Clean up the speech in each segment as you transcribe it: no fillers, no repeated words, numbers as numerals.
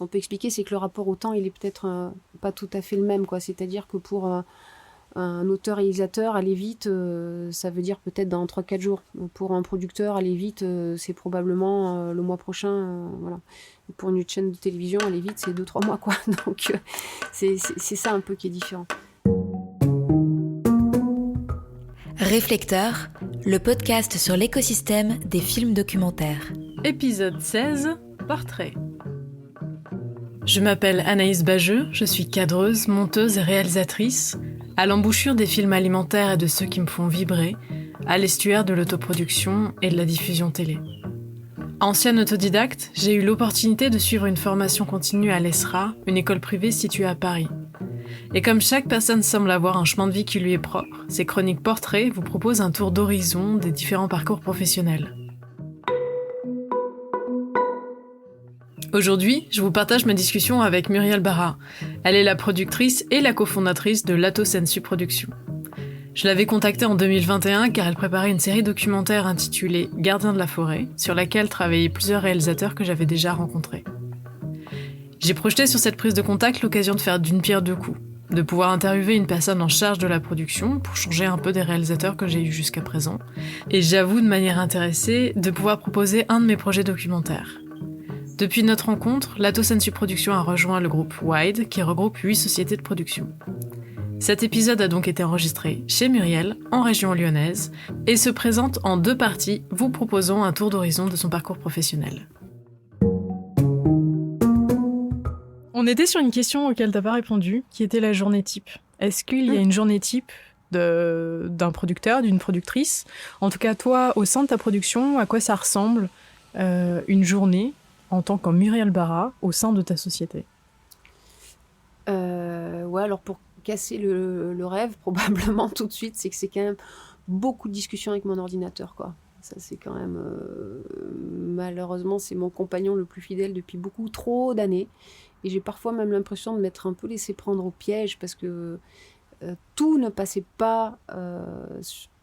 qu'on peut expliquer, c'est que le rapport au temps, il est peut-être pas tout à fait le même, quoi. C'est-à-dire que pour un auteur-réalisateur, aller vite, ça veut dire peut-être dans 3-4 jours. Pour un producteur, aller vite, c'est probablement le mois prochain. Voilà. Et pour une chaîne de télévision, aller vite, c'est 2-3 mois, quoi. Donc, c'est ça un peu qui est différent. Réflecteur, le podcast sur l'écosystème des films documentaires. Épisode 16, Portrait. Je m'appelle Anaïs Bajeux, je suis cadreuse, monteuse et réalisatrice, à l'embouchure des films alimentaires et de ceux qui me font vibrer, à l'estuaire de l'autoproduction et de la diffusion télé. Ancienne autodidacte, j'ai eu l'opportunité de suivre une formation continue à l'ESRA, une école privée située à Paris. Et comme chaque personne semble avoir un chemin de vie qui lui est propre, ces chroniques portraits vous proposent un tour d'horizon des différents parcours professionnels. Aujourd'hui, je vous partage ma discussion avec Muriel Barra. Elle est la productrice et la cofondatrice de Lato Sensu Productions. Je l'avais contactée en 2021 car elle préparait une série documentaire intitulée Gardien de la forêt, sur laquelle travaillaient plusieurs réalisateurs que j'avais déjà rencontrés. J'ai projeté sur cette prise de contact l'occasion de faire d'une pierre deux coups, de pouvoir interviewer une personne en charge de la production pour changer un peu des réalisateurs que j'ai eus jusqu'à présent, et j'avoue de manière intéressée de pouvoir proposer un de mes projets documentaires. Depuis notre rencontre, Lato Sensu Productions a rejoint le groupe Wide, qui regroupe 8 sociétés de production. Cet épisode a donc été enregistré chez Muriel, en région lyonnaise, et se présente en 2 parties, vous proposant un tour d'horizon de son parcours professionnel. On était sur une question auquel tu n'as pas répondu, qui était la journée type. Est-ce qu'il y a une journée type d'un producteur, d'une productrice ? En tout cas, toi, au sein de ta production, à quoi ça ressemble une journée en tant que Muriel Barra au sein de ta société ? Ouais, alors pour casser le rêve, probablement tout de suite, c'est que c'est quand même beaucoup de discussions avec mon ordinateur, quoi. Ça, c'est quand même... malheureusement, c'est mon compagnon le plus fidèle depuis beaucoup trop d'années. Et j'ai parfois même l'impression de m'être un peu laissé prendre au piège parce que tout ne passait pas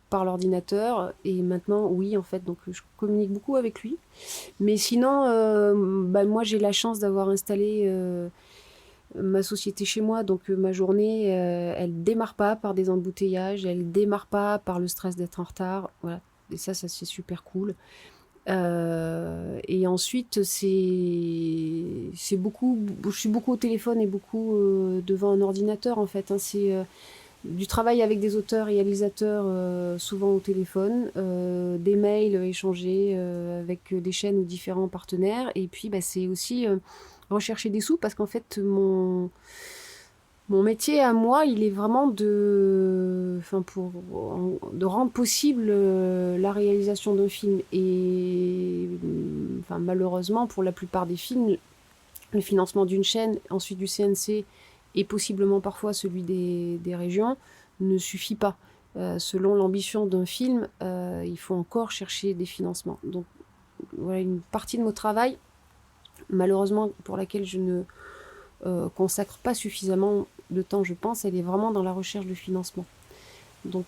par l'ordinateur. Et maintenant, oui, en fait, donc je communique beaucoup avec lui. Mais sinon, moi, j'ai la chance d'avoir installé ma société chez moi. Donc ma journée, elle démarre pas par des embouteillages, elle démarre pas par le stress d'être en retard. Voilà. Et ça c'est super cool. Et ensuite, c'est beaucoup, je suis beaucoup au téléphone et beaucoup devant un ordinateur en fait. C'est du travail avec des auteurs et réalisateurs, souvent au téléphone, des mails échangés avec des chaînes ou différents partenaires. Et puis, c'est aussi rechercher des sous parce qu'en fait, mon métier à moi, il est vraiment de rendre possible la réalisation d'un film. Et malheureusement, pour la plupart des films, le financement d'une chaîne, ensuite du CNC et possiblement parfois celui des régions, ne suffit pas. Selon l'ambition d'un film, il faut encore chercher des financements. Donc voilà une partie de mon travail, malheureusement pour laquelle je ne consacre pas suffisamment de temps, je pense, elle est vraiment dans la recherche de financement. Donc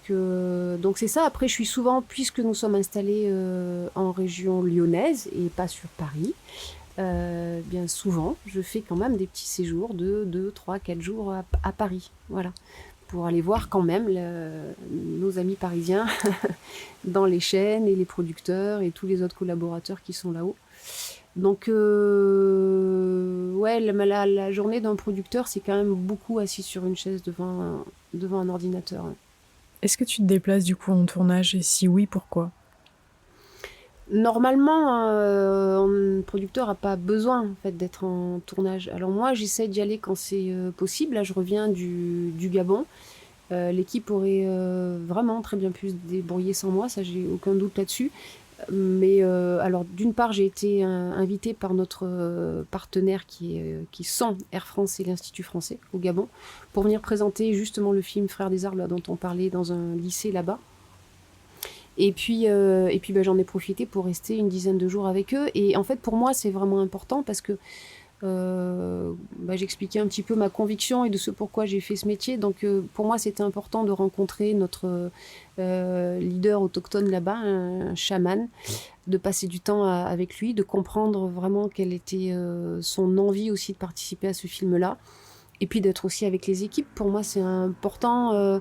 c'est ça. Après, je suis souvent, puisque nous sommes installés en région lyonnaise et pas sur Paris, bien souvent, je fais quand même des petits séjours de 2, 3, 4 jours à Paris. Voilà. Pour aller voir quand même nos amis parisiens dans les chaînes et les producteurs et tous les autres collaborateurs qui sont là-haut. Donc, la journée d'un producteur, c'est quand même beaucoup assis sur une chaise devant un ordinateur. Est-ce que tu te déplaces du coup en tournage et si oui, pourquoi ? Normalement, un producteur n'a pas besoin en fait, d'être en tournage. Alors moi, j'essaie d'y aller quand c'est possible. Là, je reviens du Gabon. L'équipe aurait vraiment très bien pu se débrouiller sans moi, ça j'ai aucun doute là-dessus. Mais alors d'une part j'ai été invitée par notre partenaire qui sont Air France et l'Institut français au Gabon pour venir présenter justement le film Frères des Arts là, dont on parlait dans un lycée là-bas. Et puis j'en ai profité pour rester une dizaine de jours avec eux. Et en fait pour moi c'est vraiment important parce que j'expliquais un petit peu ma conviction et de ce pourquoi j'ai fait ce métier. Donc pour moi, c'était important de rencontrer notre leader autochtone là-bas, un chaman, de passer du temps avec lui, de comprendre vraiment quelle était son envie aussi de participer à ce film-là. Et puis d'être aussi avec les équipes. Pour moi, c'est important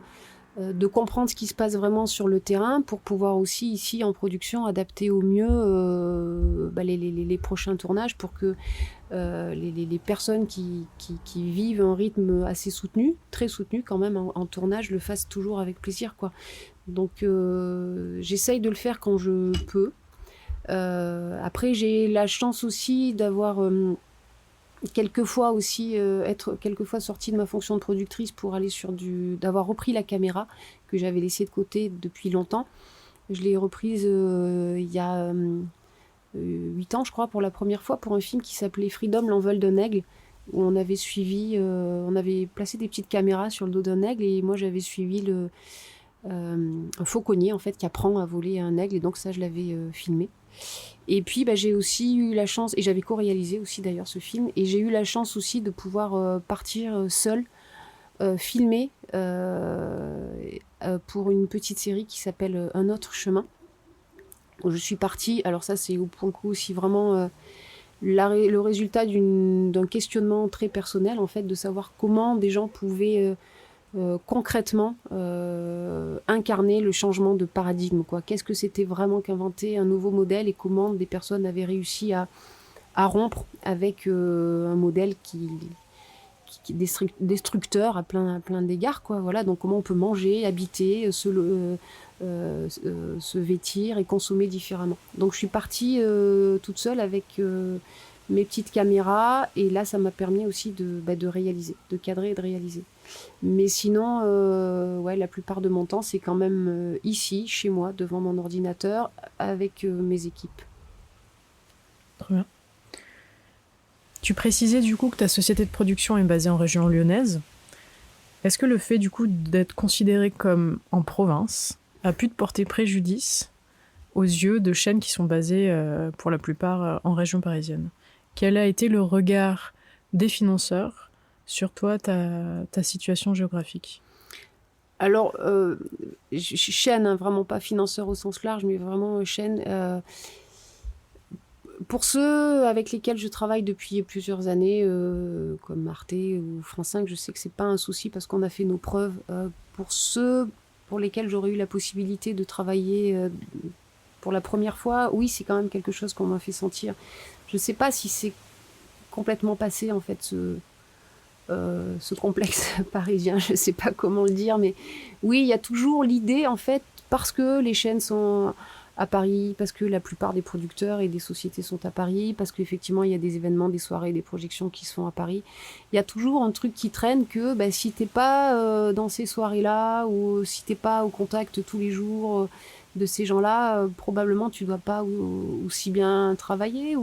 de comprendre ce qui se passe vraiment sur le terrain pour pouvoir aussi, ici, en production, adapter au mieux les prochains tournages pour que les personnes qui vivent un rythme assez soutenu, très soutenu quand même en tournage, le fassent toujours avec plaisir, quoi. Donc j'essaye de le faire quand je peux. Après, j'ai la chance aussi d'avoir quelquefois aussi être quelquefois sortie de ma fonction de productrice pour aller d'avoir repris la caméra que j'avais laissée de côté depuis longtemps. Je l'ai reprise il y a 8 ans, je crois, pour la première fois, pour un film qui s'appelait Freedom, l'envol d'un aigle, où on avait on avait placé des petites caméras sur le dos d'un aigle, et moi j'avais suivi un fauconnier en fait qui apprend à voler un aigle, et donc ça je l'avais filmé. Et puis j'ai aussi eu la chance, et j'avais co-réalisé aussi d'ailleurs ce film, et j'ai eu la chance aussi de pouvoir partir seule, filmer pour une petite série qui s'appelle Un autre chemin. Où je suis partie, alors ça c'est pour le coup aussi vraiment le résultat d'un questionnement très personnel en fait, de savoir comment des gens pouvaient concrètement incarner le changement de paradigme, quoi. Qu'est-ce que c'était vraiment qu'inventer un nouveau modèle, et comment des personnes avaient réussi à rompre avec un modèle qui est destructeur à plein d'égards, quoi. Voilà, donc comment on peut manger, habiter, se vêtir et consommer différemment. Donc je suis partie toute seule avec mes petites caméras, et là ça m'a permis aussi de réaliser, de cadrer et de réaliser. Mais sinon, la plupart de mon temps, c'est quand même ici, chez moi, devant mon ordinateur, avec mes équipes. Très bien. Tu précisais du coup que ta société de production est basée en région lyonnaise. Est-ce que le fait du coup d'être considéré comme en province a pu te porter préjudice aux yeux de chaînes qui sont basées pour la plupart en région parisienne? Quel a été le regard des financeurs sur toi, ta situation géographique? Alors, chaîne, hein, vraiment pas financeur au sens large, mais vraiment chaîne. Pour ceux avec lesquels je travaille depuis plusieurs années, comme Arte ou France 5, je sais que c'est pas un souci parce qu'on a fait nos preuves. Pour ceux pour lesquels j'aurais eu la possibilité de travailler pour la première fois, oui, c'est quand même quelque chose qu'on m'a fait sentir. Je sais pas si c'est complètement passé, en fait, ce complexe parisien, je sais pas comment le dire, mais oui, il y a toujours l'idée, en fait, parce que les chaînes sont à Paris, parce que la plupart des producteurs et des sociétés sont à Paris, parce qu'effectivement il y a des événements, des soirées, des projections qui se font à Paris. Il y a toujours un truc qui traîne que si t'es pas dans ces soirées-là, ou si t'es pas au contact tous les jours de ces gens-là, probablement tu dois pas aussi bien travailler.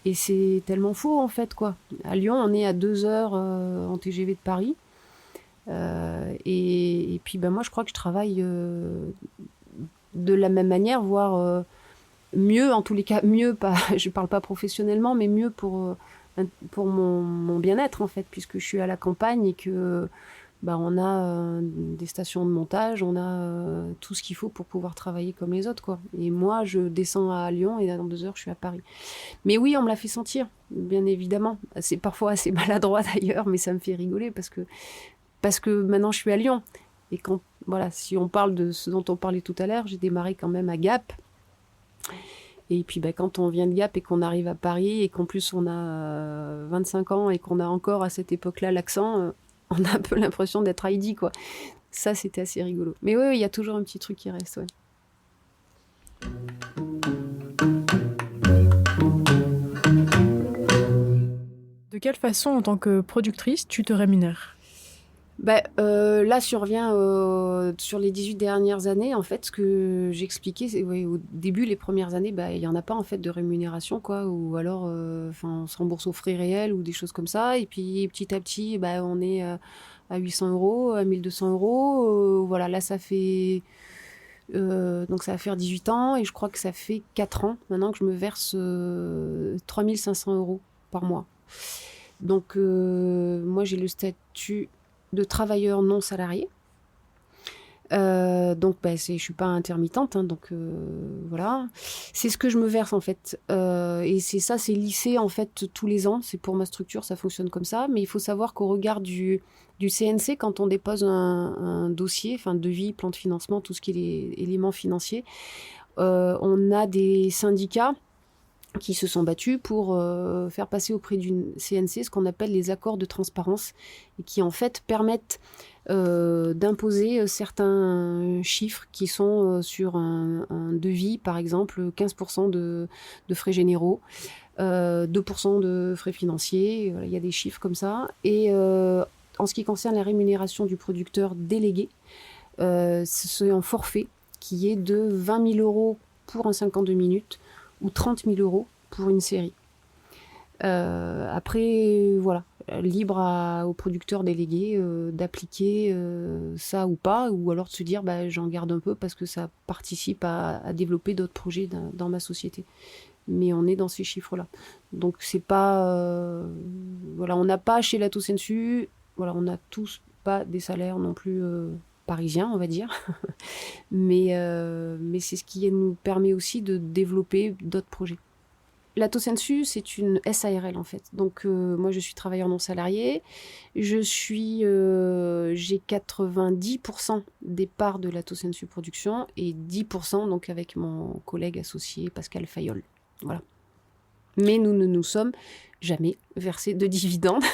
Et c'est tellement faux en fait, quoi. À Lyon, on est à 2 heures en TGV de Paris. Et puis moi je crois que je travaille de la même manière, voire mieux, en tous les cas, mieux, pas, je parle pas professionnellement, mais mieux pour mon bien-être, en fait, puisque je suis à la campagne et que on a des stations de montage, on a tout ce qu'il faut pour pouvoir travailler comme les autres, quoi. Et moi, je descends à Lyon et dans 2 heures, je suis à Paris. Mais oui, on me l'a fait sentir, bien évidemment. C'est parfois assez maladroit d'ailleurs, mais ça me fait rigoler parce que maintenant, je suis à Lyon. Et quand, voilà, si on parle de ce dont on parlait tout à l'heure, j'ai démarré quand même à Gap. Et puis quand on vient de Gap et qu'on arrive à Paris et qu'en plus on a 25 ans et qu'on a encore à cette époque-là l'accent, on a un peu l'impression d'être Heidi, quoi. Ça, c'était assez rigolo. Mais oui, il y a toujours un petit truc qui reste, ouais. De quelle façon, en tant que productrice, tu te rémunères ? Là, si on revient sur les 18 dernières années, en fait, ce que j'expliquais, c'est au début, les premières années, il n'y en a pas en fait de rémunération, quoi, ou alors on se rembourse aux frais réels ou des choses comme ça, et puis petit à petit, on est à 800 euros, à 1200 euros, voilà, là ça fait... donc ça va faire 18 ans, et je crois que ça fait 4 ans maintenant que je me verse 3500 euros par mois. Donc, moi, j'ai le statut de travailleur non salarié. Donc, je suis pas intermittente, hein, donc voilà. C'est ce que je me verse en fait, et c'est lissé en fait tous les ans. C'est pour ma structure, ça fonctionne comme ça. Mais il faut savoir qu'au regard du CNC, quand on dépose un dossier, enfin devis, plan de financement, tout ce qui est les éléments financiers, on a des syndicats qui se sont battus pour faire passer auprès du CNC ce qu'on appelle les accords de transparence, et qui en fait permettent d'imposer certains chiffres qui sont sur un devis, par exemple 15% de frais généraux, 2% de frais financiers, voilà, il y a des chiffres comme ça. Et en ce qui concerne la rémunération du producteur délégué, c'est un forfait qui est de 20 000 € pour un 52 minutes ou 30 000 € pour une série. Après, voilà, libre aux producteurs délégués d'appliquer ça ou pas, ou alors de se dire j'en garde un peu parce que ça participe à développer d'autres projets dans ma société. Mais on est dans ces chiffres-là. Donc c'est pas... voilà, on n'a pas chez Lato Sensu, voilà, on n'a tous pas des salaires non plus parisiens, on va dire. mais c'est ce qui nous permet aussi de développer d'autres projets. Lato Sensu, c'est une SARL en fait. Donc moi je suis travailleur non salarié. J'ai 90% des parts de Lato Sensu Production et 10% donc avec mon collègue associé Pascal Fayol. Voilà. Mais nous ne nous sommes jamais versés de dividendes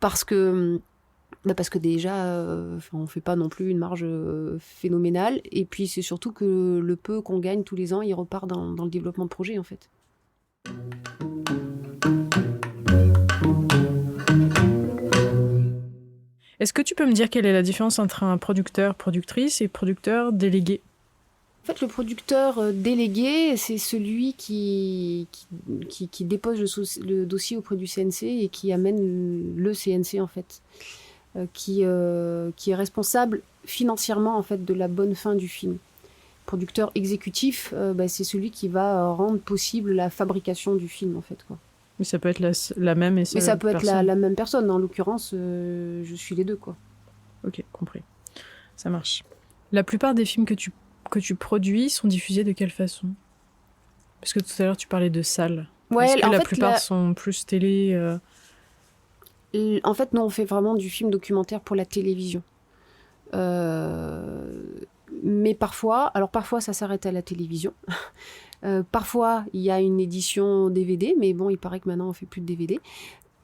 parce que déjà, on ne fait pas non plus une marge phénoménale. Et puis c'est surtout que le peu qu'on gagne tous les ans, il repart dans le développement de projet en fait. Est-ce que tu peux me dire quelle est la différence entre un producteur, productrice et producteur délégué ? En fait, le producteur délégué, c'est celui qui dépose le dossier auprès du CNC et qui amène le CNC en fait, qui est responsable financièrement en fait de la bonne fin du film. Producteur exécutif, c'est celui qui va rendre possible la fabrication du film en fait, quoi. Mais ça peut être la même et Mais ça peut être la même personne. En l'occurrence, je suis les deux, quoi. Ok, compris. Ça marche. La plupart des films que tu produis sont diffusés de quelle façon ? Parce que tout à l'heure, tu parlais de salles. Ouais, est-ce que la plupart sont plus télé En fait, nous, on fait vraiment du film documentaire pour la télévision. Mais parfois, ça s'arrête à la télévision. Parfois, il y a une édition DVD, mais bon, il paraît que maintenant, on fait plus de DVD.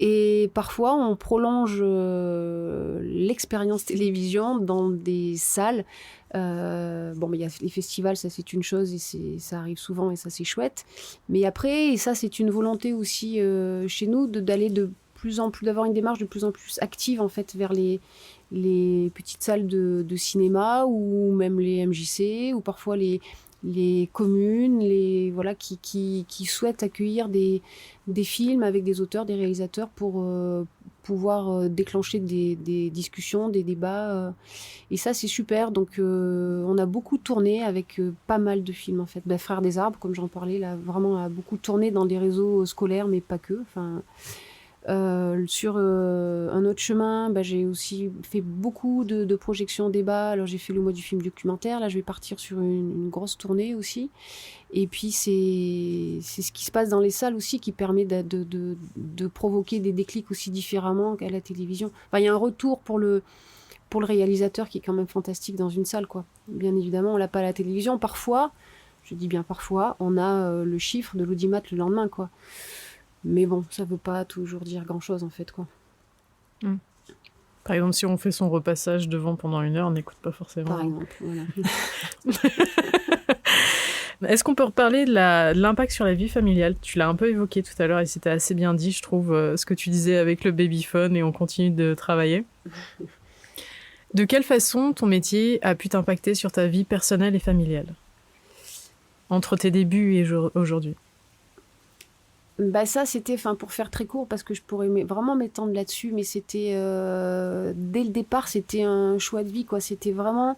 Et parfois, on prolonge l'expérience télévision dans des salles. Mais il y a les festivals, ça c'est une chose, et ça arrive souvent, et ça c'est chouette. Mais après, et ça c'est une volonté aussi chez nous, d'aller d'avoir une démarche de plus en plus active en fait vers les petites salles de cinéma, ou même les MJC, ou parfois les communes, qui souhaitent accueillir des films avec des auteurs, des réalisateurs pour pouvoir déclencher des discussions, des débats. Et ça, c'est super. Donc, on a beaucoup tourné avec pas mal de films, en fait. Frères des Arbres, comme j'en parlais, là, vraiment a beaucoup tourné dans des réseaux scolaires, mais pas que. Enfin... sur un autre chemin, j'ai aussi fait beaucoup de projections débats. Alors j'ai fait le mois du film documentaire, là je vais partir sur une grosse tournée aussi. Et puis c'est ce qui se passe dans les salles aussi qui permet de provoquer des déclics aussi différemment qu'à la télévision. Enfin, il y a un retour pour le réalisateur qui est quand même fantastique dans une salle, quoi. Bien évidemment, on l'a pas à la télévision. Parfois, je dis bien parfois, on a le chiffre de l'audimat le lendemain, quoi. Mais bon, ça veut pas toujours dire grand-chose, en fait, quoi. Par exemple, si on fait son repassage devant pendant 1 heure, on n'écoute pas forcément. Par exemple, voilà. Est-ce qu'on peut reparler de l'impact sur la vie familiale ? Tu l'as un peu évoqué tout à l'heure et c'était assez bien dit, je trouve, ce que tu disais avec le babyphone, et on continue de travailler. De quelle façon ton métier a pu t'impacter sur ta vie personnelle et familiale ? Entre tes débuts et aujourd'hui ? Ça, c'était, pour faire très court, parce que je pourrais vraiment m'étendre là-dessus, mais c'était, dès le départ, c'était un choix de vie, quoi. C'était vraiment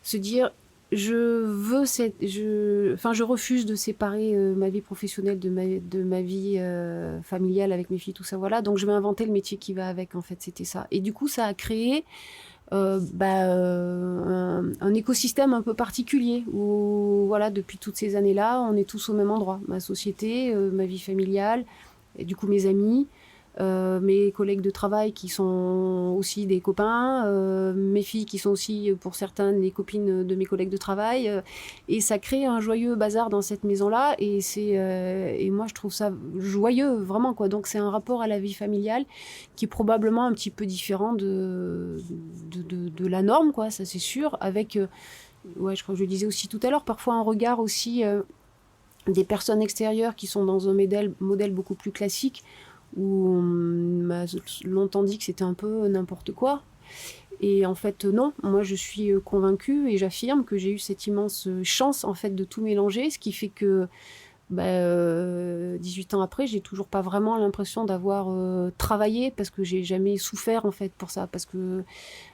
se dire, je refuse de séparer ma vie professionnelle de ma vie familiale avec mes filles, tout ça, voilà. Donc je vais inventer le métier qui va avec, en fait, c'était ça. Et du coup, ça a créé un écosystème un peu particulier où, voilà, depuis toutes ces années-là, on est tous au même endroit. Ma société, ma vie familiale, et du coup mes amis. Mes collègues de travail qui sont aussi des copains, mes filles qui sont aussi pour certaines les copines de mes collègues de travail, et ça crée un joyeux bazar dans cette maison-là et moi je trouve ça joyeux vraiment quoi. Donc c'est un rapport à la vie familiale qui est probablement un petit peu différent de la norme quoi, ça c'est sûr, avec ouais, je crois que je le disais aussi tout à l'heure, parfois un regard aussi des personnes extérieures qui sont dans un modèle beaucoup plus classique où on m'a longtemps dit que c'était un peu n'importe quoi. Et en fait, non, moi je suis convaincue et j'affirme que j'ai eu cette immense chance en fait de tout mélanger, ce qui fait que 18 ans après, j'ai toujours pas vraiment l'impression d'avoir travaillé parce que j'ai jamais souffert en fait pour ça, parce que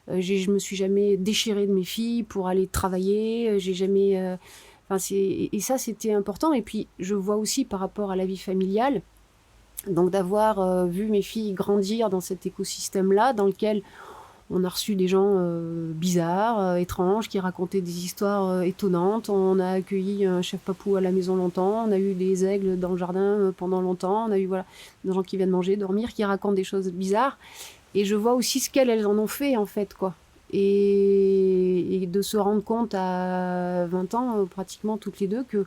je me suis jamais déchirée de mes filles pour aller travailler, j'ai jamais. Et ça, c'était important. Et puis, je vois aussi par rapport à la vie familiale, donc d'avoir vu mes filles grandir dans cet écosystème-là, dans lequel on a reçu des gens bizarres, étranges, qui racontaient des histoires étonnantes. On a accueilli un chef papou à la maison longtemps. On a eu des aigles dans le jardin pendant longtemps. On a eu voilà, des gens qui viennent manger, dormir, qui racontent des choses bizarres. Et je vois aussi ce qu'elles en ont fait, en fait, quoi. Et de se rendre compte à 20 ans, pratiquement toutes les deux, que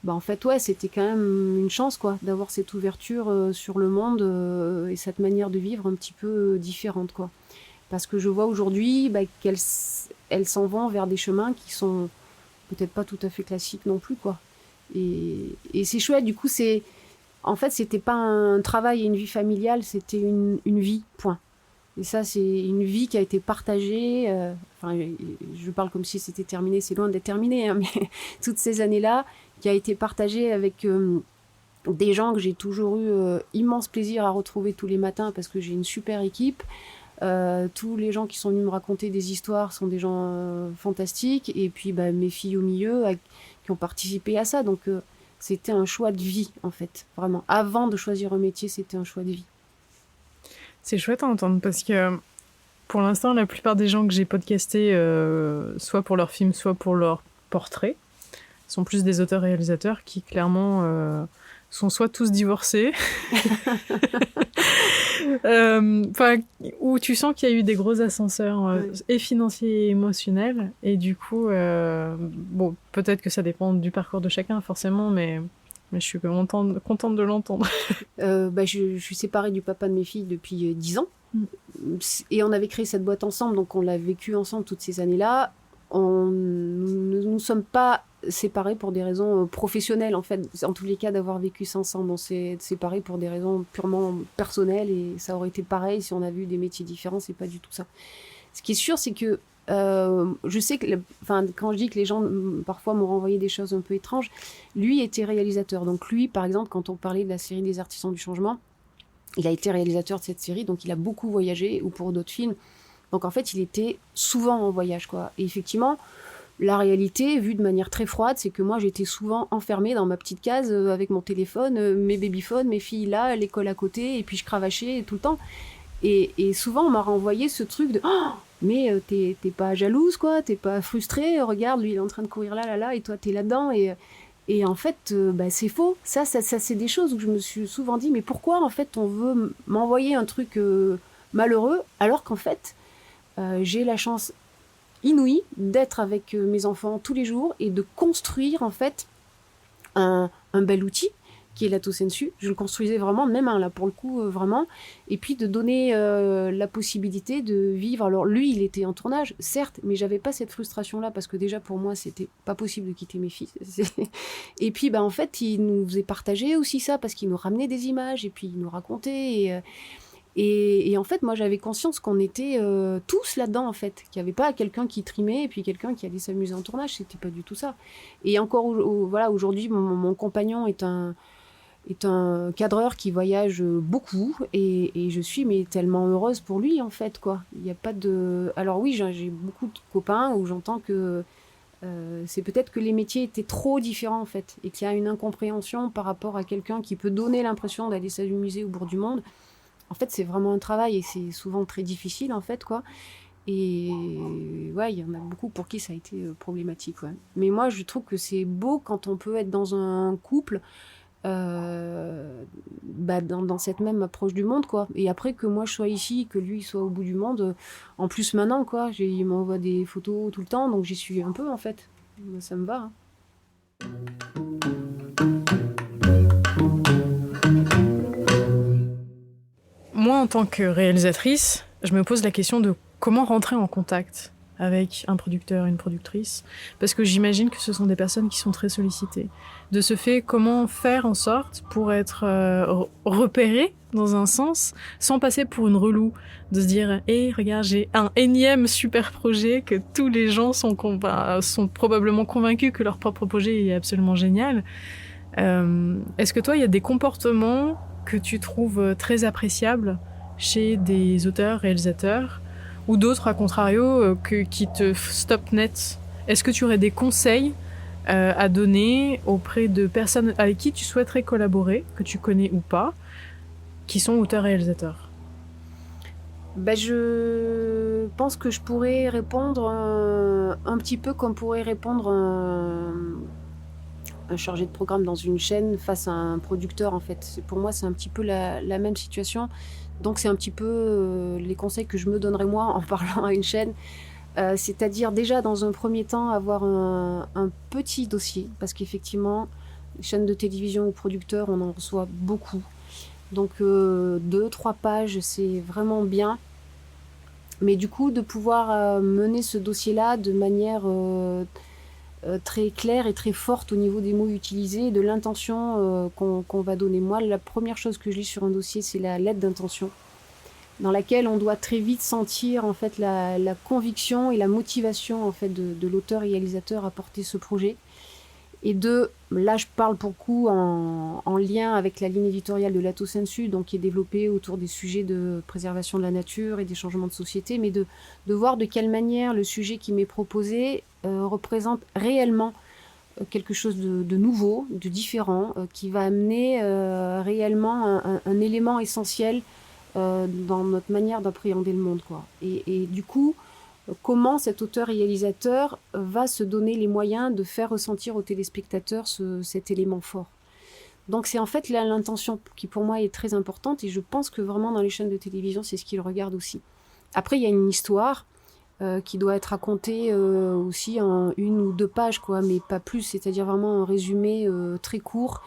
en fait, ouais, c'était quand même une chance, quoi, d'avoir cette ouverture sur le monde et cette manière de vivre un petit peu différente, quoi. Parce que je vois aujourd'hui qu'elles s'en vont vers des chemins qui sont peut-être pas tout à fait classiques non plus, quoi. Et c'est chouette, du coup, en fait, c'était pas un travail et une vie familiale, c'était une vie, point. Et ça, c'est une vie qui a été partagée. Je parle comme si c'était terminé, c'est loin d'être terminé, hein, mais toutes ces années-là, qui a été partagée avec des gens que j'ai toujours eu immense plaisir à retrouver tous les matins parce que j'ai une super équipe. Tous les gens qui sont venus me raconter des histoires sont des gens fantastiques. Et puis mes filles au milieu qui ont participé à ça. Donc c'était un choix de vie, en fait, vraiment. Avant de choisir un métier, c'était un choix de vie. C'est chouette à entendre parce que pour l'instant, la plupart des gens que j'ai podcastés, soit pour leurs films, soit pour leurs portraits, sont plus des auteurs-réalisateurs qui clairement sont soit tous divorcés, où tu sens qu'il y a eu des gros ascenseurs et financiers et émotionnels. Et du coup, peut-être que ça dépend du parcours de chacun forcément, mais je suis contente de l'entendre. Je suis séparée du papa de mes filles depuis 10 ans. Et on avait créé cette boîte ensemble, donc on l'a vécu ensemble toutes ces années-là. Nous ne nous sommes pas séparés pour des raisons professionnelles, en fait. En tous les cas, d'avoir vécu ça ensemble, on s'est séparés pour des raisons purement personnelles et ça aurait été pareil si on avait eu des métiers différents, c'est pas du tout ça. Ce qui est sûr, c'est que je sais que, quand je dis que les gens parfois m'ont renvoyé des choses un peu étranges, lui était réalisateur. Donc lui, par exemple, quand on parlait de la série des Artisans du Changement, il a été réalisateur de cette série, donc il a beaucoup voyagé, ou pour d'autres films. Donc en fait, il était souvent en voyage, quoi. Et effectivement, la réalité, vue de manière très froide, c'est que moi, j'étais souvent enfermée dans ma petite case avec mon téléphone, mes babyphones, mes filles là, l'école à côté, et puis je cravachais tout le temps. Et souvent, on m'a renvoyé ce truc de oh, mais t'es pas jalouse, quoi, t'es pas frustrée, regarde, lui, il est en train de courir là, et toi, t'es là-dedans. Et en fait, c'est faux. Ça, c'est des choses où je me suis souvent dit, mais pourquoi, en fait, on veut m'envoyer un truc malheureux, alors qu'en fait, j'ai la chance inouïe d'être avec mes enfants tous les jours et de construire, en fait, un bel outil qui est l'Ato Sensu. Je le construisais vraiment, même là pour le coup, vraiment. Et puis de donner la possibilité de vivre. Alors lui, il était en tournage, certes, mais j'avais pas cette frustration-là parce que déjà pour moi, c'était pas possible de quitter mes filles. Et puis en fait, il nous faisait partager aussi ça parce qu'il nous ramenait des images et puis il nous racontait. Et en fait, moi, j'avais conscience qu'on était tous là-dedans, en fait. Qu'il n'y avait pas quelqu'un qui trimait et puis quelqu'un qui allait s'amuser en tournage. C'était pas du tout ça. Et encore, voilà, aujourd'hui, mon compagnon est un cadreur qui voyage beaucoup et je suis tellement heureuse pour lui, en fait, quoi. Il n'y a pas de... Alors oui, j'ai beaucoup de copains où j'entends que C'est peut-être que les métiers étaient trop différents en fait, et qu'il y a une incompréhension par rapport à quelqu'un qui peut donner l'impression d'aller s'amuser au bout du monde. En fait, c'est vraiment un travail et c'est souvent très difficile en fait, quoi. Et ouais, il y en a beaucoup pour qui ça a été problématique, ouais. Mais moi, je trouve que c'est beau quand on peut être dans un couple dans cette même approche du monde, quoi. Et après que moi je sois ici, que lui il soit au bout du monde, en plus maintenant, quoi, il m'envoie des photos tout le temps, donc j'y suis un peu en fait. Ça me va, hein. Moi, en tant que réalisatrice, je me pose la question de comment rentrer en contact avec un producteur, une productrice, parce que j'imagine que ce sont des personnes qui sont très sollicitées. De ce fait, comment faire en sorte pour être repéré dans un sens, sans passer pour une relou, de se dire « Hey, regarde, j'ai un énième super projet que tous les gens sont probablement convaincus que leur propre projet est absolument génial. » Est-ce que toi, il y a des comportements que tu trouves très appréciables chez des auteurs, réalisateurs, ou d'autres, à contrario, qui te stoppent net? Est-ce que tu aurais des conseils à donner auprès de personnes avec qui tu souhaiterais collaborer, que tu connais ou pas, qui sont auteurs-réalisateurs? Je pense que je pourrais répondre un petit peu comme pourrait répondre un chargé de programme dans une chaîne face à un producteur, en fait. Pour moi, c'est un petit peu la même situation. Donc, c'est un petit peu les conseils que je me donnerais moi en parlant à une chaîne. C'est-à-dire déjà, dans un premier temps, avoir un petit dossier. Parce qu'effectivement, les chaînes de télévision ou producteurs, on en reçoit beaucoup. Donc, 2-3 pages, c'est vraiment bien. Mais du coup, de pouvoir mener ce dossier-là de manière très claire et très forte au niveau des mots utilisés et de l'intention qu'on va donner. Moi, la première chose que je lis sur un dossier, c'est la lettre d'intention, dans laquelle on doit très vite sentir en fait la conviction et la motivation en fait de l'auteur-réalisateur à porter ce projet. Et là je parle pour le coup en lien avec la ligne éditoriale de Lato Sensu, donc qui est développée autour des sujets de préservation de la nature et des changements de société, mais de voir de quelle manière le sujet qui m'est proposé représente réellement quelque chose de nouveau, de différent, qui va amener réellement un élément essentiel dans notre manière d'appréhender le monde, quoi. Et du coup, comment cet auteur-réalisateur va se donner les moyens de faire ressentir aux téléspectateurs cet élément fort. Donc c'est en fait l'intention qui pour moi est très importante, et je pense que vraiment dans les chaînes de télévision, c'est ce qu'ils regardent aussi. Après, il y a une histoire qui doit être racontée aussi en 1 ou 2 pages, quoi, mais pas plus, c'est-à-dire vraiment un résumé très court,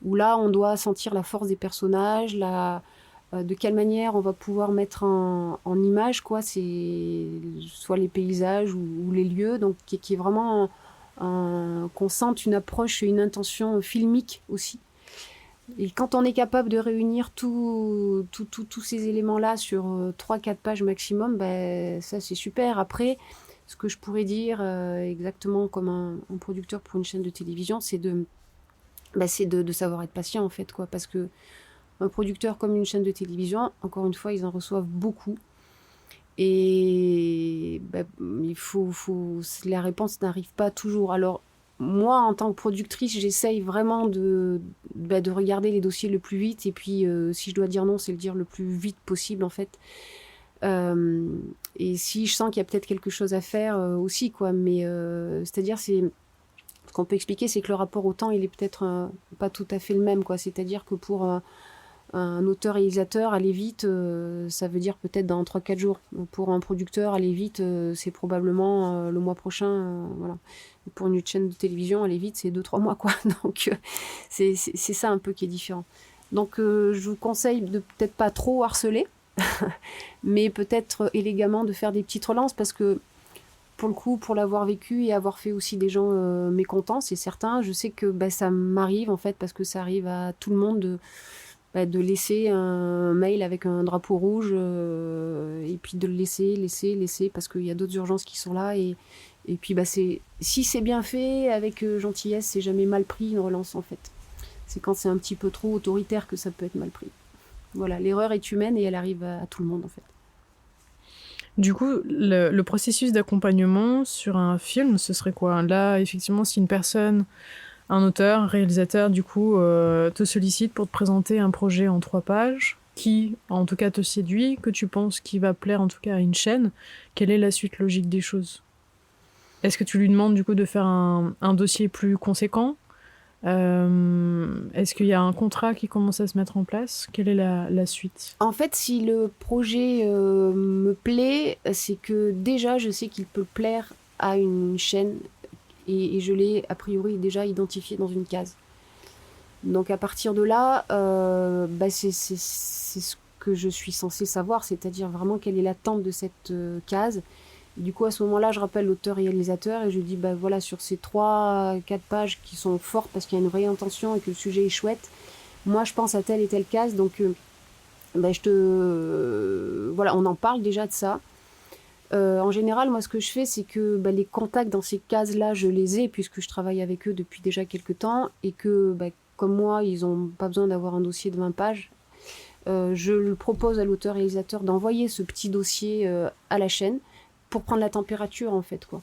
où là on doit sentir la force des personnages, de quelle manière on va pouvoir mettre en image, quoi, c'est soit les paysages ou les lieux, donc qui est vraiment qu'on sente une approche et une intention filmique aussi. Et quand on est capable de réunir tous ces éléments-là sur 3-4 pages maximum, ça c'est super. Après, ce que je pourrais dire exactement comme un producteur pour une chaîne de télévision, c'est de savoir être patient en fait, quoi, parce que un producteur comme une chaîne de télévision, encore une fois, ils en reçoivent beaucoup. Et la réponse n'arrive pas toujours. Alors, moi, en tant que productrice, j'essaye vraiment de regarder les dossiers le plus vite. Et puis, si je dois dire non, c'est le dire le plus vite possible, en fait. Et si je sens qu'il y a peut-être quelque chose à faire aussi, quoi. Mais c'est-à-dire, ce qu'on peut expliquer, c'est que le rapport au temps, il est peut-être pas tout à fait le même, quoi. C'est-à-dire que pour un auteur-réalisateur, aller vite, ça veut dire peut-être dans 3-4 jours. Pour un producteur, aller vite, c'est probablement le mois prochain. Voilà. Et pour une chaîne de télévision, aller vite, c'est 2-3 mois, quoi. Donc, c'est ça un peu qui est différent. Donc, je vous conseille de peut-être pas trop harceler, mais peut-être élégamment de faire des petites relances, parce que pour le coup, pour l'avoir vécu et avoir fait aussi des gens mécontents, c'est certain. Je sais que ça m'arrive, en fait, parce que ça arrive à tout le monde de laisser un mail avec un drapeau rouge et puis de le laisser parce qu'il y a d'autres urgences qui sont là, et puis si c'est bien fait avec gentillesse, c'est jamais mal pris une relance, en fait. C'est quand c'est un petit peu trop autoritaire que ça peut être mal pris. Voilà, l'erreur est humaine et elle arrive à tout le monde, en fait. Du coup, le processus d'accompagnement sur un film, ce serait quoi? Là, effectivement, si une personne, un auteur, un réalisateur, du coup, te sollicite pour te présenter un projet en 3 pages, qui, en tout cas, te séduit, que tu penses qu'il va plaire, en tout cas, à une chaîne, quelle est la suite logique des choses? Est-ce que tu lui demandes, du coup, de faire un dossier plus conséquent? Est-ce qu'il y a un contrat qui commence à se mettre en place? Quelle est la suite? En fait, si le projet me plaît, c'est que déjà, je sais qu'il peut plaire à une chaîne et je l'ai a priori déjà identifié dans une case. Donc à partir de là, c'est ce que je suis censée savoir, c'est-à-dire vraiment quelle est l'attente de cette case. Du coup, à ce moment-là, je rappelle l'auteur-réalisateur et je dis, voilà, sur ces 3-4 pages qui sont fortes parce qu'il y a une vraie intention et que le sujet est chouette, moi, je pense à telle et telle case. Donc, voilà, on en parle déjà de ça. En général, moi, ce que je fais, c'est que les contacts dans ces cases-là, je les ai puisque je travaille avec eux depuis déjà quelques temps et que, comme moi, ils n'ont pas besoin d'avoir un dossier de 20 pages. Je le propose à l'auteur-réalisateur d'envoyer ce petit dossier à la chaîne pour prendre la température, en fait, quoi.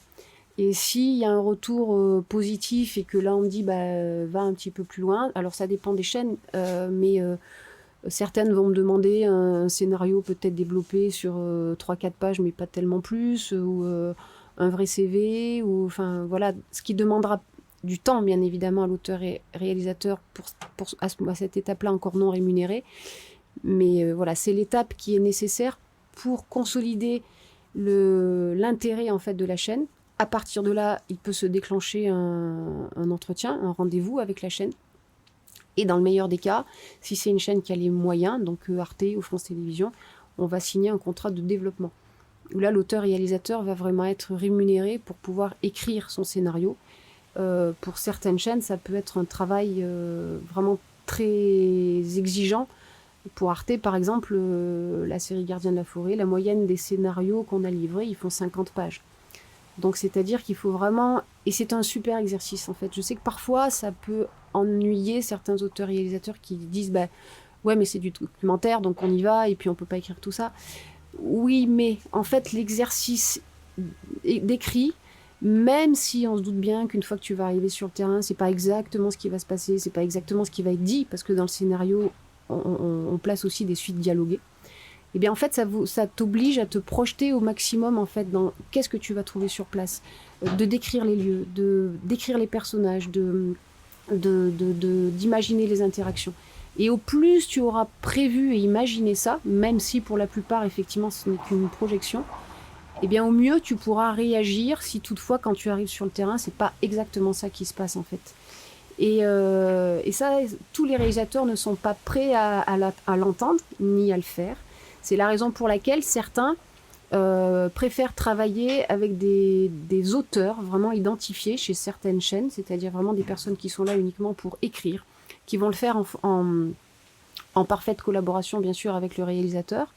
Et s'il y a un retour positif et que là, on me dit, va un petit peu plus loin, alors ça dépend des chaînes, mais certaines vont me demander un scénario peut-être développé sur 3-4 pages, mais pas tellement plus, ou un vrai CV, ou enfin voilà, ce qui demandera du temps, bien évidemment, à l'auteur et réalisateur à cette étape-là encore non rémunérée. Mais voilà, c'est l'étape qui est nécessaire pour consolider l'intérêt en fait de la chaîne. À partir de là, il peut se déclencher un entretien, un rendez-vous avec la chaîne. Et dans le meilleur des cas, si c'est une chaîne qui a les moyens, donc Arte ou France Télévisions, on va signer un contrat de développement. Où là, l'auteur-réalisateur va vraiment être rémunéré pour pouvoir écrire son scénario. Pour certaines chaînes, ça peut être un travail vraiment très exigeant. Pour Arte, par exemple, la série Gardien de la forêt, la moyenne des scénarios qu'on a livrés, ils font 50 pages. Donc c'est-à-dire qu'il faut vraiment... Et c'est un super exercice en fait. Je sais que parfois ça peut ennuyer certains auteurs-réalisateurs qui disent ouais mais c'est du documentaire donc on y va et puis on peut pas écrire tout ça. Oui mais en fait l'exercice d'écrit, même si on se doute bien qu'une fois que tu vas arriver sur le terrain, c'est pas exactement ce qui va se passer, c'est pas exactement ce qui va être dit parce que dans le scénario on place aussi des suites dialoguées. Et bien en fait ça t'oblige à te projeter au maximum en fait dans qu'est-ce que tu vas trouver sur place, de décrire les lieux, de décrire les personnages, d'imaginer les interactions. Et au plus tu auras prévu et imaginé ça, même si pour la plupart effectivement ce n'est qu'une projection, et bien au mieux tu pourras réagir si toutefois quand tu arrives sur le terrain c'est pas exactement ça qui se passe en fait. Et ça, tous les réalisateurs ne sont pas prêts à l'entendre ni à le faire. C'est la raison pour laquelle certains préfèrent travailler avec des auteurs vraiment identifiés chez certaines chaînes, c'est-à-dire vraiment des personnes qui sont là uniquement pour écrire, qui vont le faire en parfaite collaboration bien sûr avec le réalisateur.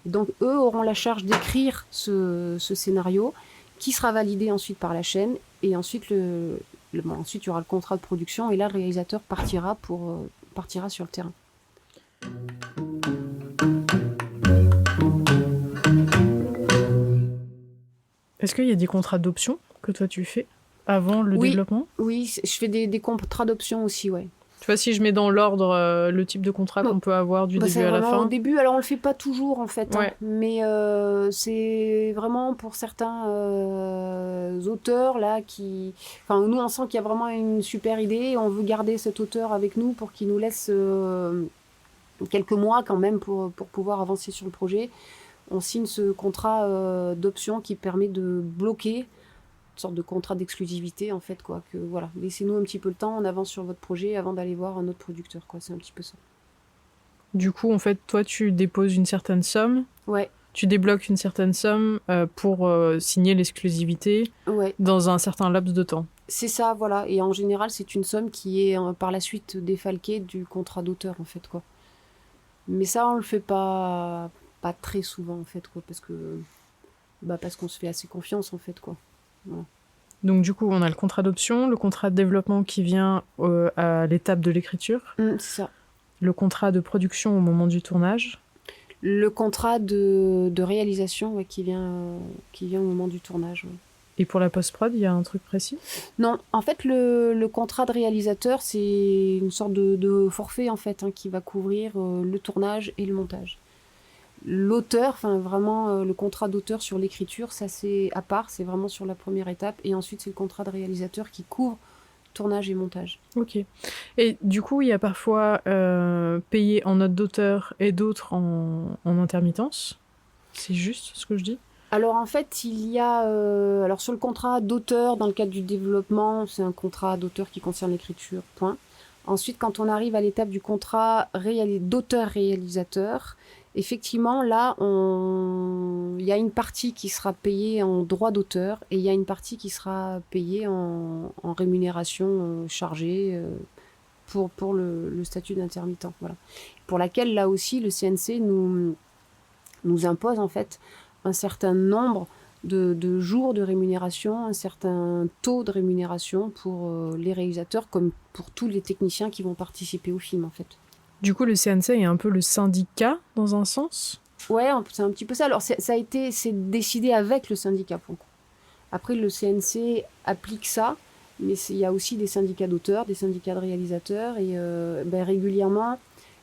Et donc eux auront la charge d'écrire ce scénario qui sera validé ensuite par la chaîne et ensuite ensuite il y aura le contrat de production et là le réalisateur partira sur le terrain. Est-ce qu'il y a des contrats d'option que toi tu fais avant le développement? Oui, je fais des contrats d'option aussi, ouais. Tu vois, si je mets dans l'ordre le type de contrat qu'on peut avoir du début à la fin. Au début, alors on le fait pas toujours en fait, ouais. hein, mais c'est vraiment pour certains auteurs là qui, enfin nous on sent qu'il y a vraiment une super idée, et on veut garder cet auteur avec nous pour qu'il nous laisse quelques mois quand même pour pouvoir avancer sur le projet. On signe ce contrat d'option qui permet de bloquer une sorte de contrat d'exclusivité en fait quoi, que voilà, laissez-nous un petit peu le temps, on avance sur votre projet avant d'aller voir un autre producteur quoi, c'est un petit peu ça. Du coup en fait toi tu déposes une certaine somme, ouais, tu débloques une certaine somme pour signer l'exclusivité ouais, dans un certain laps de temps. c'est ça, voilà, et en général c'est une somme qui est par la suite défalquée du contrat d'auteur en fait quoi, mais ça on le fait pas très souvent en fait quoi, parce qu'on se fait assez confiance en fait quoi. Voilà. Donc du coup, on a le contrat d'option, le contrat de développement qui vient à l'étape de l'écriture, C'est ça. le contrat de production au moment du tournage. Le contrat de réalisation qui vient au moment du tournage. Ouais. Et pour la post-prod, il y a un truc précis ? Non, en fait, le contrat de réalisateur, c'est une sorte de forfait en fait, qui va couvrir le tournage et le montage. L'auteur, enfin vraiment le contrat d'auteur sur l'écriture, ça c'est à part, c'est vraiment sur la première étape. Et ensuite, c'est le contrat de réalisateur qui couvre tournage et montage. Ok. Et du coup, il y a parfois payé en note d'auteur et d'autres en intermittence. C'est juste ce que je dis ? Alors en fait, il y a alors sur le contrat d'auteur, dans le cadre du développement, c'est un contrat d'auteur qui concerne l'écriture, point. Ensuite, quand on arrive à l'étape du contrat d'auteur-réalisateur, effectivement, là, il y a une partie qui sera payée en droit d'auteur et il y a une partie qui sera payée en rémunération chargée pour le statut d'intermittent. Voilà. Pour laquelle, là aussi, le CNC nous impose en fait un certain nombre de jours de rémunération, un certain taux de rémunération pour les réalisateurs comme pour tous les techniciens qui vont participer au film en fait. Du coup, le CNC est un peu le syndicat dans un sens ? Ouais, c'est un petit peu ça. Alors c'est décidé avec le syndicat pour le coup. Après le CNC applique ça, mais il y a aussi des syndicats d'auteurs, des syndicats de réalisateurs et régulièrement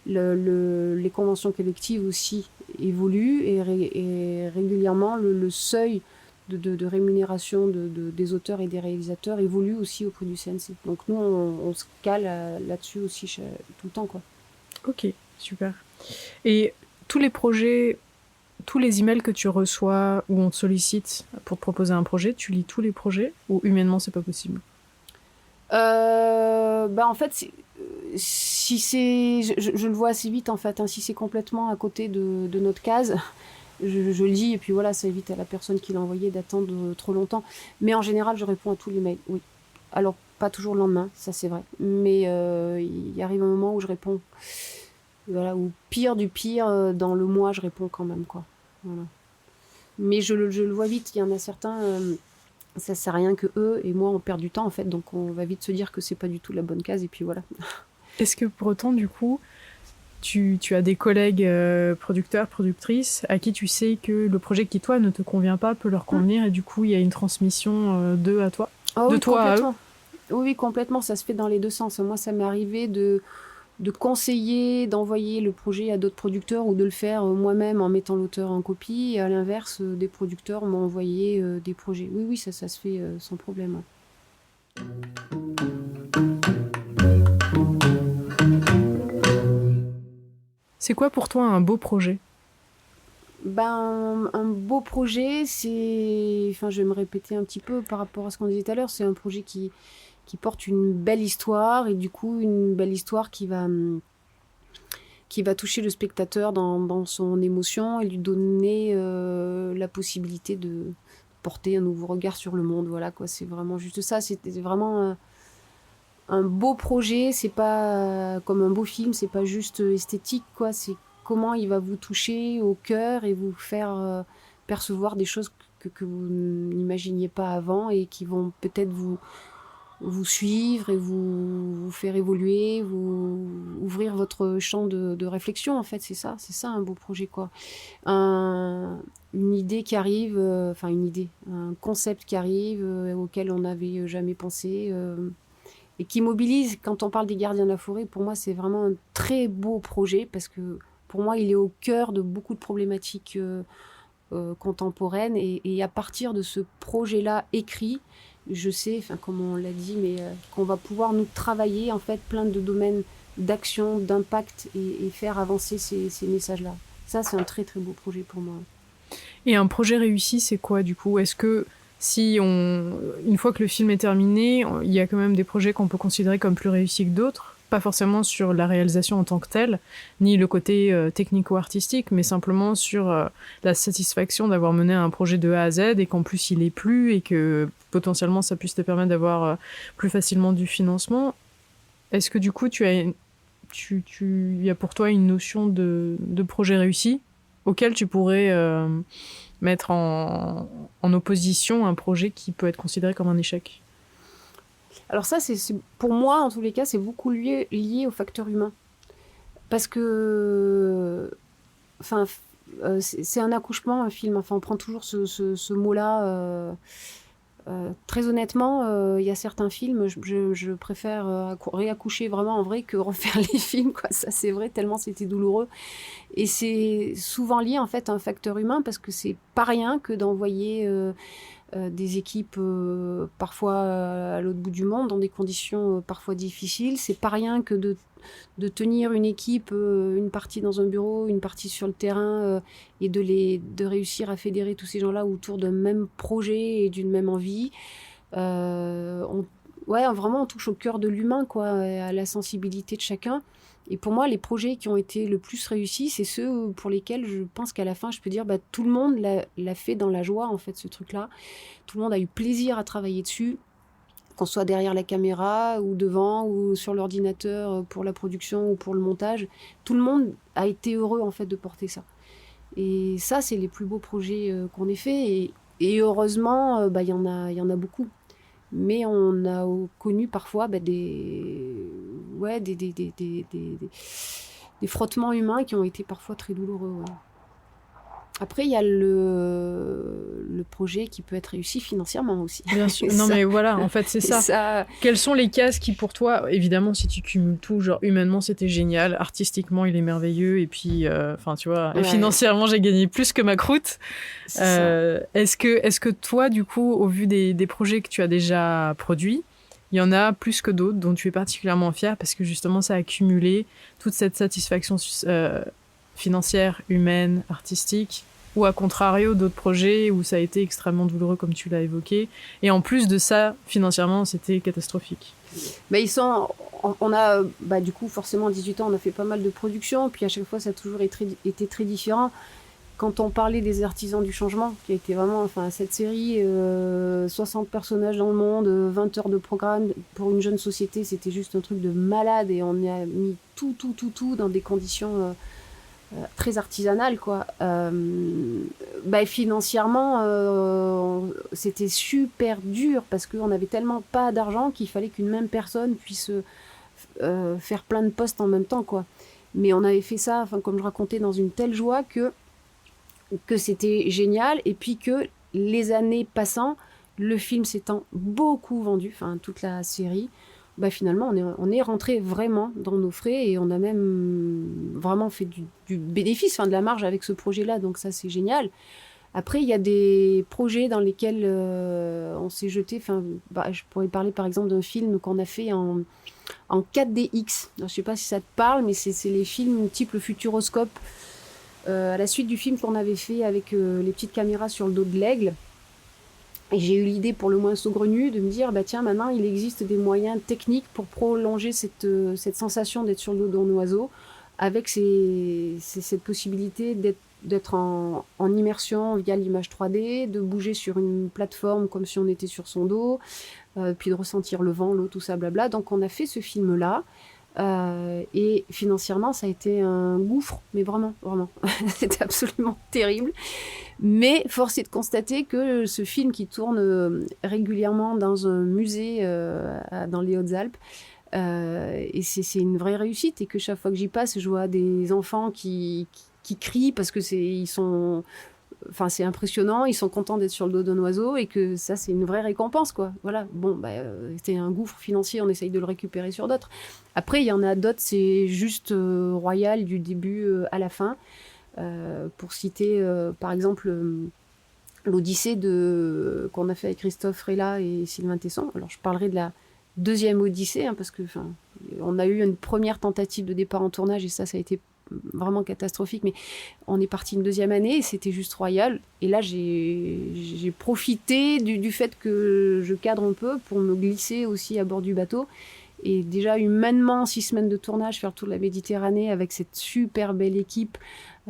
les conventions collectives aussi évoluent et régulièrement le seuil de rémunération des auteurs et des réalisateurs évolue aussi auprès du CNC. Donc nous, on se cale là-dessus aussi tout le temps, quoi. Ok, super. Et tous les projets, tous les emails que tu reçois où on te sollicite pour te proposer un projet, tu lis tous les projets ou humainement c'est pas possible ? En fait, si c'est, je le vois assez vite en fait. Si c'est complètement à côté de notre case, je le dis et puis voilà, ça évite à la personne qui l'a envoyé d'attendre trop longtemps. Mais en général, je réponds à tous les mails. Oui. Alors pas toujours le lendemain, ça c'est vrai. Mais il arrive un moment où je réponds. Voilà, ou pire du pire, dans le mois, je réponds quand même, quoi. Voilà. Mais je le vois vite. Il y en a certains. Ça sert à rien que eux et moi on perd du temps en fait, donc on va vite se dire que c'est pas du tout la bonne case et puis voilà. Est-ce que pour autant du coup tu as des collègues producteurs, productrices à qui tu sais que le projet qui toi ne te convient pas peut leur convenir et du coup il y a une transmission d'eux à toi, de oui, toi à eux? Oui, complètement, ça se fait dans les deux sens. Moi ça m'est arrivé de conseiller, d'envoyer le projet à d'autres producteurs ou de le faire moi-même en mettant l'auteur en copie. Et à l'inverse, des producteurs m'ont envoyé des projets. Oui, ça se fait sans problème. C'est quoi pour toi un beau projet ? Un beau projet, c'est... Enfin, je vais me répéter un petit peu par rapport à ce qu'on disait tout à l'heure. C'est un projet qui porte une belle histoire et du coup une belle histoire qui va toucher le spectateur dans son émotion et lui donner la possibilité de porter un nouveau regard sur le monde. Voilà, quoi. C'est vraiment juste ça. C'était vraiment un beau projet. C'est pas comme un beau film, c'est pas juste esthétique, quoi. C'est comment il va vous toucher au cœur et vous faire percevoir des choses que vous n'imaginiez pas avant et qui vont peut-être vous suivre et vous faire évoluer, vous ouvrir votre champ de réflexion, en fait, c'est ça un beau projet, quoi. Une idée qui arrive, un concept qui arrive auquel on n'avait jamais pensé et qui mobilise. Quand on parle des Gardiens de la forêt, pour moi, c'est vraiment un très beau projet parce que pour moi, il est au cœur de beaucoup de problématiques contemporaines et à partir de ce projet-là écrit, je sais, comme on l'a dit, mais qu'on va pouvoir nous travailler en fait plein de domaines d'action, d'impact et faire avancer ces messages-là. Ça, c'est un très très beau projet pour moi. Et un projet réussi, c'est quoi du coup ? Est-ce que une fois que le film est terminé, il y a quand même des projets qu'on peut considérer comme plus réussis que d'autres ? Pas forcément sur la réalisation en tant que telle, ni le côté technico-artistique, mais simplement sur la satisfaction d'avoir mené un projet de A à Z et qu'en plus il est plu et que potentiellement ça puisse te permettre d'avoir plus facilement du financement. Est-ce que du coup il y a pour toi une notion de projet réussi auquel tu pourrais mettre en opposition un projet qui peut être considéré comme un échec ? Alors ça, pour moi, en tous les cas, c'est beaucoup lié au facteur humain. Parce que c'est un accouchement, un film. Enfin, on prend toujours ce mot-là. Très honnêtement, il y a certains films, je préfère réaccoucher vraiment en vrai que refaire les films, quoi. Ça, c'est vrai, tellement c'était douloureux. Et c'est souvent lié en fait à un facteur humain parce que c'est pas rien que d'envoyer des équipes parfois à l'autre bout du monde dans des conditions parfois difficiles. C'est pas rien que de tenir une équipe, une partie dans un bureau, une partie sur le terrain et de réussir à fédérer tous ces gens-là autour d'un même projet et d'une même envie. Vraiment, on touche au cœur de l'humain, quoi, à la sensibilité de chacun. Et pour moi, les projets qui ont été le plus réussis, c'est ceux pour lesquels je pense qu'à la fin, je peux dire, tout le monde l'a fait dans la joie, en fait, ce truc-là. Tout le monde a eu plaisir à travailler dessus, qu'on soit derrière la caméra ou devant ou sur l'ordinateur pour la production ou pour le montage. Tout le monde a été heureux, en fait, de porter ça. Et ça, c'est les plus beaux projets qu'on ait fait. Et heureusement, il y en a beaucoup. Mais on a connu parfois des frottements humains qui ont été parfois très douloureux. Ouais. Après, il y a le projet qui peut être réussi financièrement aussi. Bien sûr. Non, mais voilà, en fait, c'est ça. Quelles sont les cases qui, pour toi, évidemment, si tu cumules tout, genre humainement, c'était génial, artistiquement, il est merveilleux, et puis, tu vois, et financièrement, j'ai gagné plus que ma croûte. Est-ce que toi, du coup, au vu des projets que tu as déjà produits, il y en a plus que d'autres dont tu es particulièrement fière parce que justement, ça a accumulé toute cette satisfaction financière, humaine, artistique, ou à contrario d'autres projets où ça a été extrêmement douloureux comme tu l'as évoqué, et en plus de ça, financièrement, c'était catastrophique. On a, du coup, forcément, à 18 ans, on a fait pas mal de productions, puis à chaque fois, ça a toujours été très différent. Quand on parlait des Artisans du Changement, qui a été vraiment, cette série, 60 personnages dans le monde, 20 heures de programme, pour une jeune société, c'était juste un truc de malade, et on a mis tout dans des conditions très artisanales, quoi. Financièrement, c'était super dur, parce qu'on n'avait tellement pas d'argent qu'il fallait qu'une même personne puisse faire plein de postes en même temps, quoi. Mais on avait fait ça, comme je racontais, dans une telle joie que c'était génial, et puis que les années passant, le film s'étant beaucoup vendu, toute la série, finalement on est rentré vraiment dans nos frais, et on a même vraiment fait du bénéfice, de la marge avec ce projet-là, donc ça c'est génial. Après, il y a des projets dans lesquels on s'est jeté, je pourrais parler par exemple d'un film qu'on a fait en 4DX. Alors, je sais pas si ça te parle, mais c'est les films type le Futuroscope, à la suite du film qu'on avait fait avec les petites caméras sur le dos de l'aigle. Et j'ai eu l'idée pour le moins saugrenue de me dire, tiens, maintenant il existe des moyens techniques pour prolonger cette sensation d'être sur le dos d'un oiseau, avec cette possibilité d'être en immersion via l'image 3D, de bouger sur une plateforme comme si on était sur son dos, puis de ressentir le vent, l'eau, tout ça, blabla. Donc on a fait ce film-là. Et financièrement, ça a été un gouffre, mais vraiment, c'était absolument terrible. Mais force est de constater que ce film qui tourne régulièrement dans un musée dans les Hautes-Alpes, et c'est une vraie réussite, et que chaque fois que j'y passe, je vois des enfants qui crient parce que c'est impressionnant, ils sont contents d'être sur le dos d'un oiseau, et que ça, c'est une vraie récompense, quoi. Voilà, c'était un gouffre financier, on essaye de le récupérer sur d'autres. Après, il y en a d'autres, c'est juste royal du début à la fin. Pour citer, par exemple, l'Odyssée qu'on a fait avec Christophe Rella et Sylvain Tesson. Alors, je parlerai de la deuxième Odyssée, parce que on a eu une première tentative de départ en tournage, et ça a été vraiment catastrophique, mais on est parti une deuxième année et c'était juste royal. Et là, j'ai profité du fait que je cadre un peu pour me glisser aussi à bord du bateau. Et déjà, humainement, 6 semaines de tournage, faire le tour de la Méditerranée avec cette super belle équipe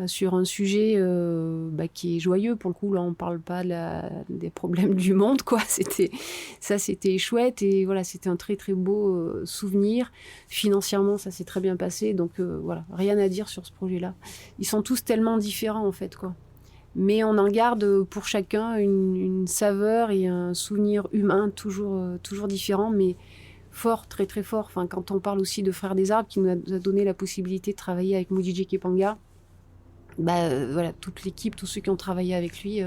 sur un sujet qui est joyeux. Pour le coup, là, on ne parle pas des problèmes du monde, quoi. C'était chouette, et voilà, c'était un très, très beau souvenir. Financièrement, ça s'est très bien passé. Donc, voilà, rien à dire sur ce projet-là. Ils sont tous tellement différents, en fait, quoi. Mais on en garde pour chacun une saveur et un souvenir humain toujours différent, mais fort, très très fort. Quand on parle aussi de Frères des Arbres, qui nous a donné la possibilité de travailler avec Mudiji Kepanga, voilà, toute l'équipe, tous ceux qui ont travaillé avec lui,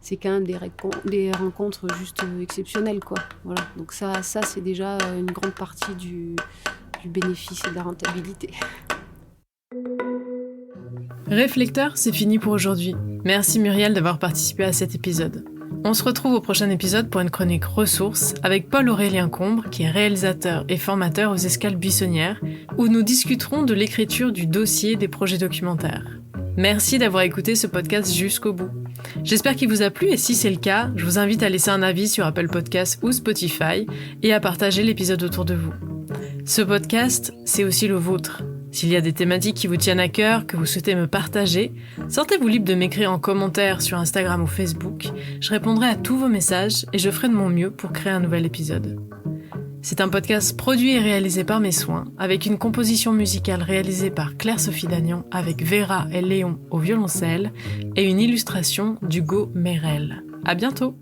c'est quand même des rencontres juste exceptionnelles, quoi. Voilà. Donc ça c'est déjà une grande partie du bénéfice et de la rentabilité. Réflecteur, c'est fini pour aujourd'hui. Merci Muriel d'avoir participé à cet épisode. On se retrouve au prochain épisode pour une chronique ressources avec Paul-Aurélien Combre, qui est réalisateur et formateur aux Escales Buissonnières, où nous discuterons de l'écriture du dossier des projets documentaires. Merci d'avoir écouté ce podcast jusqu'au bout. J'espère qu'il vous a plu et si c'est le cas, je vous invite à laisser un avis sur Apple Podcasts ou Spotify et à partager l'épisode autour de vous. Ce podcast, c'est aussi le vôtre. S'il y a des thématiques qui vous tiennent à cœur, que vous souhaitez me partager, sentez-vous libre de m'écrire en commentaire sur Instagram ou Facebook. Je répondrai à tous vos messages et je ferai de mon mieux pour créer un nouvel épisode. C'est un podcast produit et réalisé par mes soins, avec une composition musicale réalisée par Claire-Sophie Dagnan avec Vera et Léon au violoncelle et une illustration d'Hugo Merel. À bientôt!